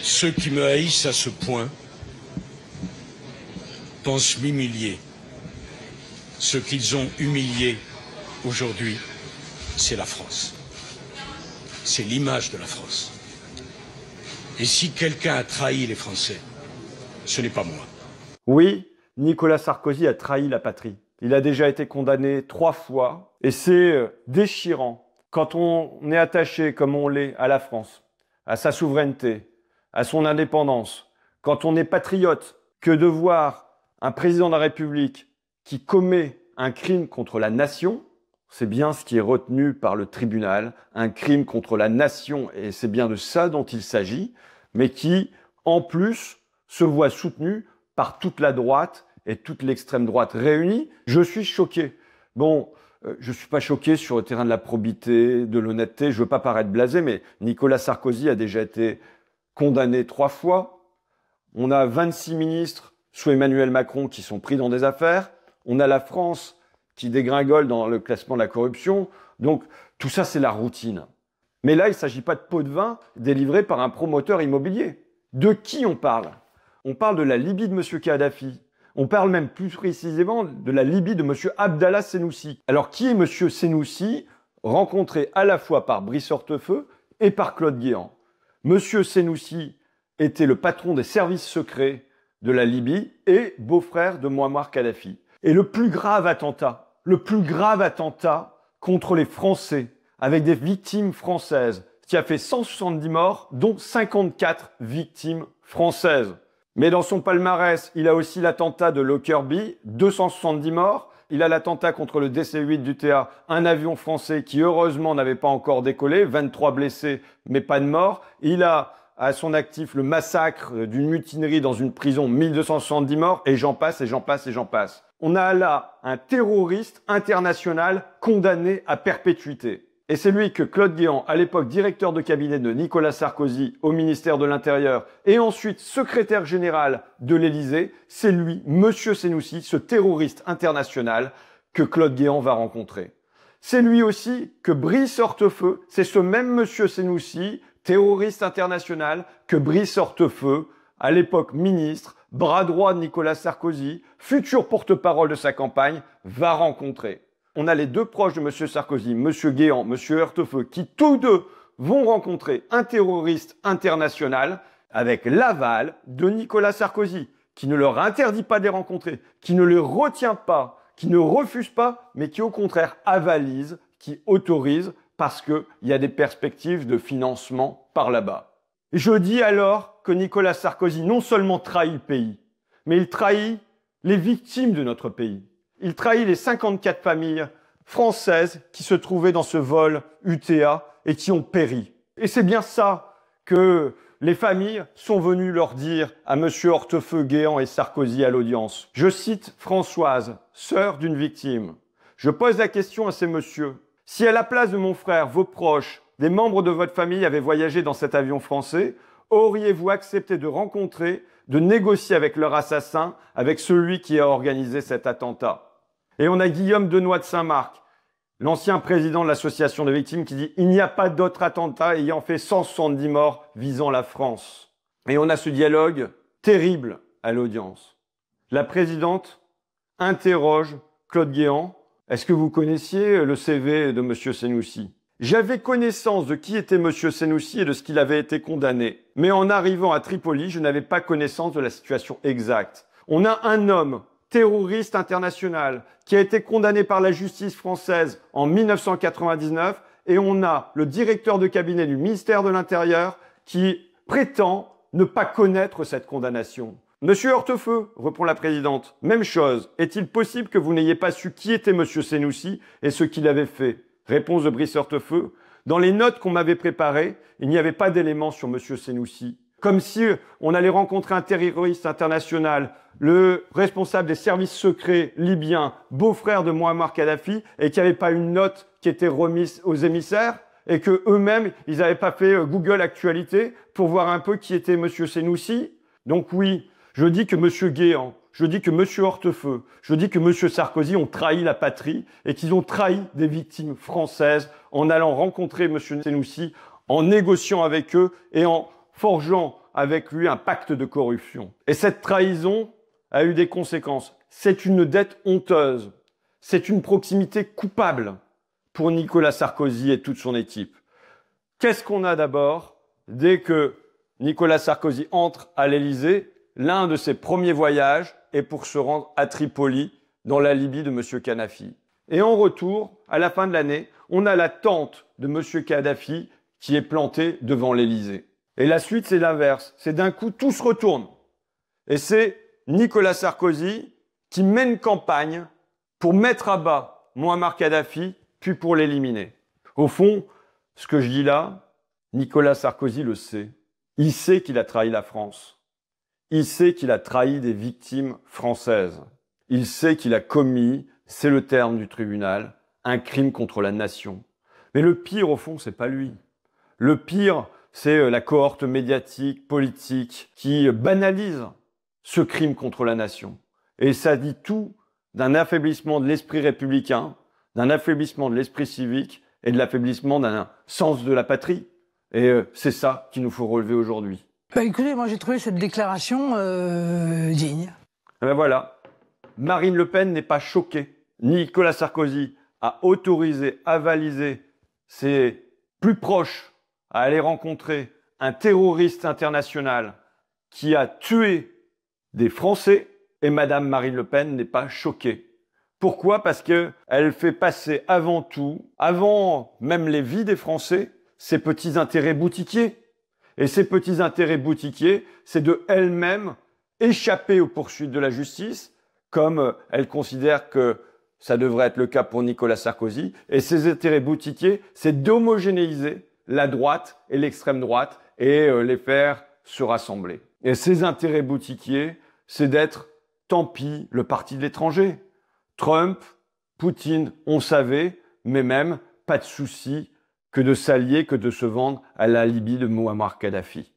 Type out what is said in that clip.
Ceux qui me haïssent à ce point pensent m'humilier. Ce qu'ils ont humilié aujourd'hui, c'est la France. C'est l'image de la France. Et si quelqu'un a trahi les Français, ce n'est pas moi. Oui, Nicolas Sarkozy a trahi la patrie. Il a déjà été condamné 3 fois et c'est déchirant quand on est attaché comme on l'est à la France, à sa souveraineté, à son indépendance, quand on est patriote, que de voir un président de la République qui commet un crime contre la nation, c'est bien ce qui est retenu par le tribunal, un crime contre la nation, et c'est bien de ça dont il s'agit, mais qui, en plus, se voit soutenu par toute la droite et toute l'extrême droite réunie. Je suis choqué. Bon, je ne suis pas choqué sur le terrain de la probité, de l'honnêteté, je ne veux pas paraître blasé, mais Nicolas Sarkozy a déjà été condamné 3 fois. On a 26 ministres sous Emmanuel Macron qui sont pris dans des affaires. On a la France qui dégringole dans le classement de la corruption. Donc, tout ça, c'est la routine. Mais là, il ne s'agit pas de pots de vin délivrés par un promoteur immobilier. De qui on parle? On parle de la Libye de M. Kadhafi. On parle même plus précisément de la Libye de M. Abdallah Senussi. Alors, qui est M. Senussi, rencontré à la fois par Brice Hortefeux et par Claude Guéant? M. Senussi était le patron des services secrets de la Libye et beau-frère de Mouammar Kadhafi. Et le plus grave attentat contre les Français, avec des victimes françaises, qui a fait 170 morts, dont 54 victimes françaises. Mais dans son palmarès, il a aussi l'attentat de Lockerbie, 270 morts. Il a l'attentat contre le DC-8 d'UTA, un avion français qui heureusement n'avait pas encore décollé, 23 blessés, mais pas de morts. Il a à son actif le massacre d'une mutinerie dans une prison, 1270 morts, et j'en passe, et j'en passe, et j'en passe. On a là un terroriste international condamné à perpétuité. Et c'est lui que Claude Guéant, à l'époque directeur de cabinet de Nicolas Sarkozy au ministère de l'Intérieur et ensuite secrétaire général de l'Élysée, c'est lui, Monsieur Senussi, ce terroriste international que Claude Guéant va rencontrer. C'est lui aussi que Brice Hortefeux, c'est ce même Monsieur Senussi, terroriste international, que Brice Hortefeux, à l'époque ministre, bras droit de Nicolas Sarkozy, futur porte-parole de sa campagne, va rencontrer. On a les 2 proches de M. Sarkozy, M. Guéant, M. Hortefeux, qui tous 2 vont rencontrer un terroriste international avec l'aval de Nicolas Sarkozy, qui ne leur interdit pas de les rencontrer, qui ne les retient pas, qui ne refuse pas, mais qui au contraire avalise, qui autorise, parce qu'il y a des perspectives de financement par là-bas. Et je dis alors que Nicolas Sarkozy non seulement trahit le pays, mais il trahit les victimes de notre pays. Il trahit les 54 familles françaises qui se trouvaient dans ce vol UTA et qui ont péri. Et c'est bien ça que les familles sont venues leur dire à M. Hortefeux, Guéant et Sarkozy à l'audience. Je cite Françoise, sœur d'une victime. Je pose la question à ces messieurs. Si à la place de mon frère, vos proches, des membres de votre famille avaient voyagé dans cet avion français, auriez-vous accepté de rencontrer, de négocier avec leur assassin, avec celui qui a organisé cet attentat? Et on a Guillaume Denoy de Saint-Marc, l'ancien président de l'association des victimes, qui dit « Il n'y a pas d'autre attentat ayant fait 170 morts visant la France ». Et on a ce dialogue terrible à l'audience. La présidente interroge Claude Guéant. « Est-ce que vous connaissiez le CV de M. Senussi ?» J'avais connaissance de qui était M. Senussi et de ce qu'il avait été condamné. Mais en arrivant à Tripoli, je n'avais pas connaissance de la situation exacte. On a un homme terroriste international qui a été condamné par la justice française en 1999 et on a le directeur de cabinet du ministère de l'Intérieur qui prétend ne pas connaître cette condamnation. Monsieur Hortefeux, répond la présidente, même chose. Est-il possible que vous n'ayez pas su qui était Monsieur Senussi et ce qu'il avait fait? Réponse de Brice Hortefeux. Dans les notes qu'on m'avait préparées, il n'y avait pas d'éléments sur Monsieur Senussi. Comme si on allait rencontrer un terroriste international, le responsable des services secrets libyens, beau-frère de Mouammar Kadhafi, et qu'il n'y avait pas une note qui était remise aux émissaires, et que eux-mêmes, ils n'avaient pas fait Google Actualité pour voir un peu qui était Monsieur Senussi. Donc oui, je dis que Monsieur Guéant, je dis que Monsieur Hortefeux, je dis que Monsieur Sarkozy ont trahi la patrie et qu'ils ont trahi des victimes françaises en allant rencontrer Monsieur Senussi, en négociant avec eux et en forgeant avec lui un pacte de corruption. Et cette trahison a eu des conséquences. C'est une dette honteuse. C'est une proximité coupable pour Nicolas Sarkozy et toute son équipe. Qu'est-ce qu'on a d'abord? Dès que Nicolas Sarkozy entre à l'Élysée, l'un de ses premiers voyages est pour se rendre à Tripoli, dans la Libye de M. Kadhafi. Et en retour, à la fin de l'année, on a la tente de M. Kadhafi qui est plantée devant l'Élysée. Et la suite, c'est l'inverse. C'est d'un coup, tout se retourne. Et c'est Nicolas Sarkozy qui mène campagne pour mettre à bas Mouammar Kadhafi, puis pour l'éliminer. Au fond, ce que je dis là, Nicolas Sarkozy le sait. Il sait qu'il a trahi la France. Il sait qu'il a trahi des victimes françaises. Il sait qu'il a commis, c'est le terme du tribunal, un crime contre la nation. Mais le pire, au fond, c'est pas lui. Le pire, c'est la cohorte médiatique, politique, qui banalise ce crime contre la nation. Et ça dit tout d'un affaiblissement de l'esprit républicain, d'un affaiblissement de l'esprit civique et de l'affaiblissement d'un sens de la patrie. Et c'est ça qu'il nous faut relever aujourd'hui. Bah écoutez, moi j'ai trouvé cette déclaration digne. Et ben voilà, Marine Le Pen n'est pas choquée. Nicolas Sarkozy a autorisé, avalisé ses plus proches à aller rencontrer un terroriste international qui a tué des Français et Madame Marine Le Pen n'est pas choquée. Pourquoi? Parce qu'elle fait passer avant tout, avant même les vies des Français, ses petits intérêts boutiquiers. Et ces petits intérêts boutiquiers, c'est de elle-même échapper aux poursuites de la justice, comme elle considère que ça devrait être le cas pour Nicolas Sarkozy. Et ces intérêts boutiquiers, c'est d'homogénéiser la droite et l'extrême droite et les faire se rassembler. Et ces intérêts boutiquiers, c'est d'être, tant pis, le parti de l'étranger. Trump, Poutine, on savait, mais même pas de souci que de s'allier, que de se vendre à la Libye de Mouammar Kadhafi.